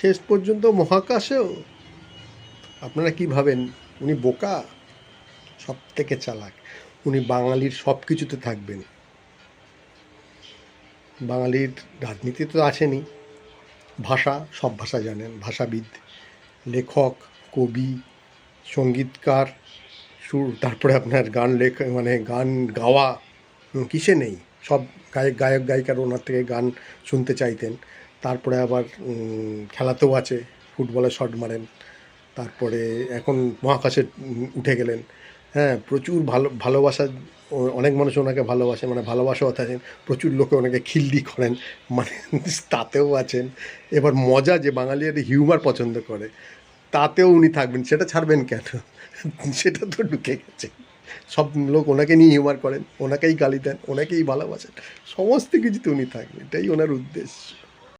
শেষ পর্যন্ত মহাকাশেও। আপনারা কি ভাবেন উনি বোকা? সব থেকে চালাক। উনি বাঙালির সব কিছুতে থাকবেন। বাঙালির রাজনীতি তো আসেনি, ভাষা, সব ভাষা জানেন, ভাষাবিদ, লেখক, কবি, সঙ্গীতকার, সুর, তারপরে আপনার গান লেখা মানে গান গাওয়া কিসে নেই, সব গায়ক গায়িকার ওনার থেকে গান শুনতে চাইতেন। তারপরে আবার খেলাতেও আছে, ফুটবলে শট মারেন। তারপরে এখন মহাকাশে উঠে গেলেন। হ্যাঁ, প্রচুর ভালোবাসা, অনেক মানুষ ওনাকে ভালোবাসে, মানে ভালোবাসাও আছেন, প্রচুর লোকে ওনাকে খিল্লি করেন, মানে তাতেও আছেন। এবার মজা যে বাঙালি একটা হিউমার পছন্দ করে, তাতেও উনি থাকবেন, সেটা ছাড়বেন কেন? সেটা তো ঢুকে গেছে। সব লোক ওনাকে নিয়ে হিউমার করেন, ওনাকেই গালি দেন, ওনাকেই ভালোবাসেন, সমস্ত কিছুতে উনি থাকবেন, এটাই ওনার উদ্দেশ্য।